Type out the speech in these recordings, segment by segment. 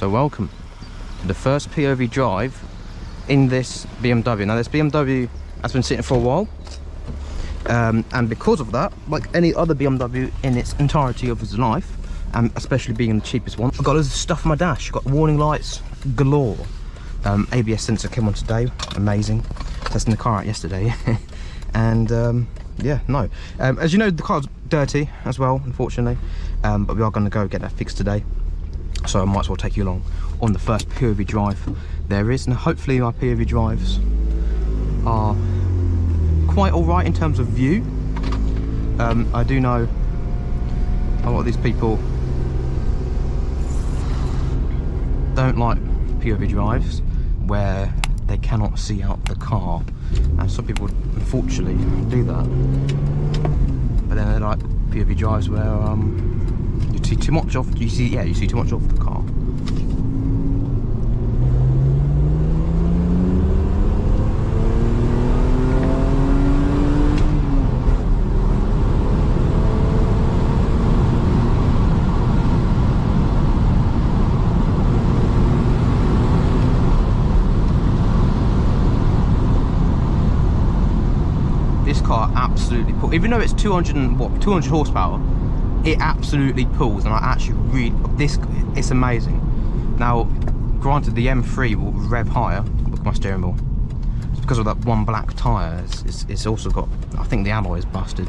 So welcome to the first POV drive in this BMW. Now this BMW has been sitting for a while, and because of that, like any other BMW in its entirety of its life, and especially being the cheapest one, I've got loads of stuff on my dash. I've got warning lights galore. ABS sensor came on today, amazing. Testing the car out yesterday. And yeah, no. As you know, the car's dirty as well, unfortunately, but we are going to go get that fixed today. So I might as well take you along on the first POV drive there is, and hopefully my POV drives are quite alright in terms of view. I do know a lot of these people don't like POV drives where they cannot see out the car, and some people unfortunately do that. But then they like POV drives where you see too much of, you see too much of the car. This car absolutely pulls, even though it's 200 horsepower, it absolutely pulls, and I actually really, it's amazing. Now, granted, the M3 will rev higher. Look at my steering wheel. It's because of that one black tyre. It's also got, I think the alloy is busted.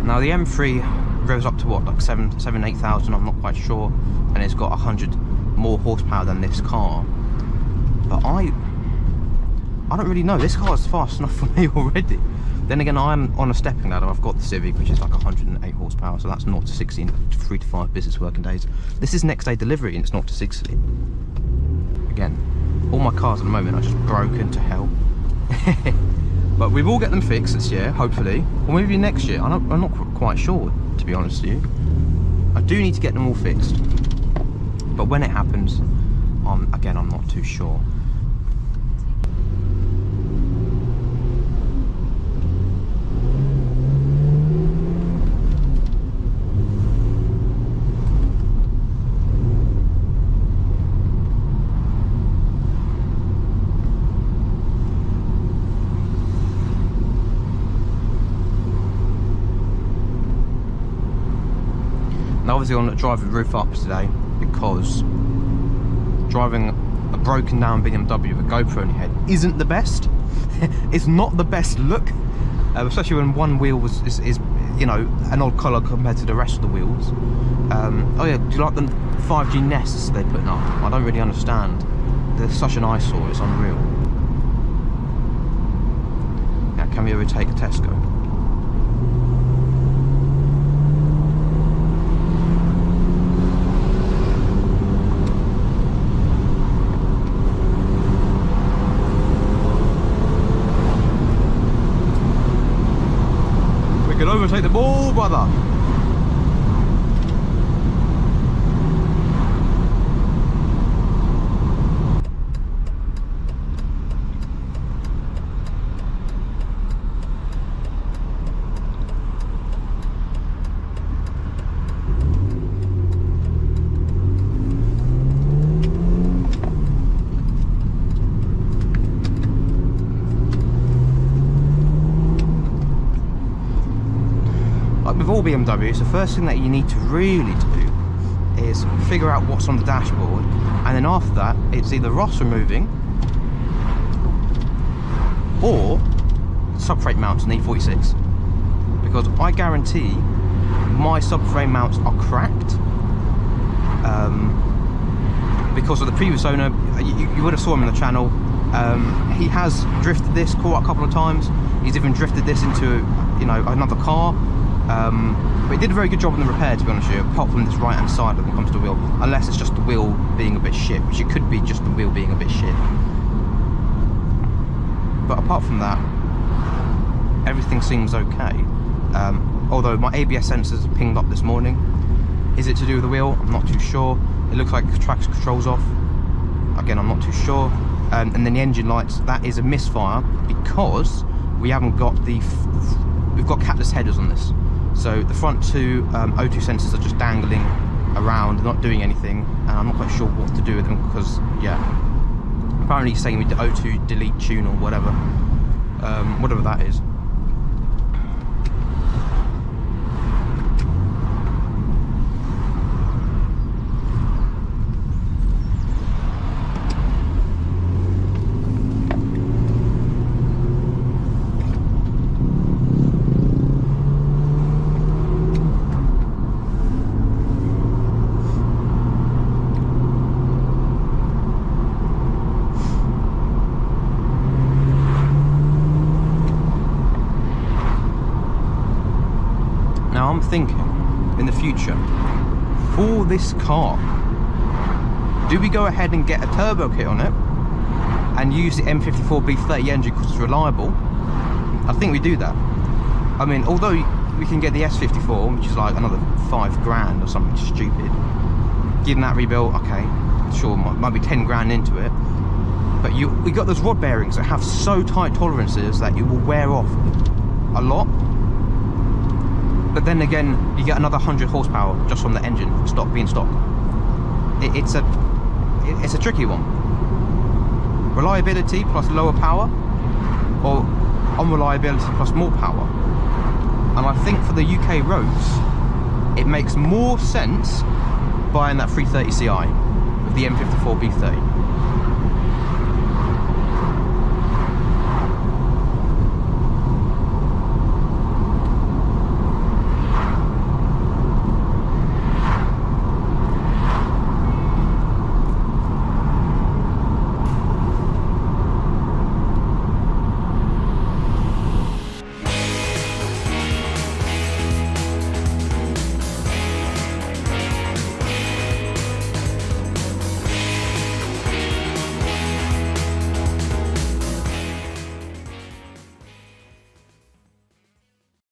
Now the M3 revs up to what, like 8,000, I'm not quite sure, and it's got 100 more horsepower than this car. But I don't really know, this car is fast enough for me already. Then again, I'm on a stepping ladder. I've got the Civic, which is like 108 horsepower, so that's 0 to 60 in 3 to 5 business working days. This is next day delivery and it's 0 to 60. Again, all my cars at the moment are just broken to hell. But we will get them fixed this year, hopefully, or maybe next year. I'm not quite sure, to be honest with you. I do need to get them all fixed, but when it happens, again, I'm not too sure. Now obviously I'm driving roof ups today because driving a broken down BMW with a GoPro on your head isn't the best. It's not the best look, especially when one wheel is you know, an odd colour compared to the rest of the wheels. Oh yeah, do you like the 5G nests they're putting up? I don't really understand. They're such an eyesore, it's unreal. Now can we overtake a TESCO? Overtake the ball, brother. With all BMWs, the first thing that you need to really do is figure out what's on the dashboard, and then after that it's either ROS removing or subframe mounts in E46, because I guarantee my subframe mounts are cracked because of the previous owner. You would have saw him on the channel. He has drifted this car a couple of times. He's even drifted this into, you know, another car. But he did a very good job on the repair, to be honest with you, apart from this right hand side when it comes to the wheel, unless it's just the wheel being a bit shit, which it could be just the wheel being a bit shit. But apart from that, everything seems okay. Although my ABS sensors pinged up this morning. Is it to do with the wheel? I'm not too sure. It looks like traction control's off. Again, I'm not too sure. And then the engine lights, that is a misfire because we haven't got we've got capless headers on this. So the front two O2 sensors are just dangling around, not doing anything, and I'm not quite sure what to do with them because, yeah, apparently he's saying with the O2 delete tune or whatever, whatever that is. Now I'm thinking, in the future, for this car, do we go ahead and get a turbo kit on it and use the M54 B30 engine because it's reliable? I think we do that. I mean, although we can get the S54, which is like another 5 grand or something stupid, given that rebuilt, okay, sure, might be 10 grand into it, but we got those rod bearings that have so tight tolerances that it will wear off a lot. But then again, you get another 100 horsepower just from the engine being stock. It's a tricky one. Reliability plus lower power, or unreliability plus more power. And I think for the UK roads, it makes more sense buying that 330Ci with the M54 B30.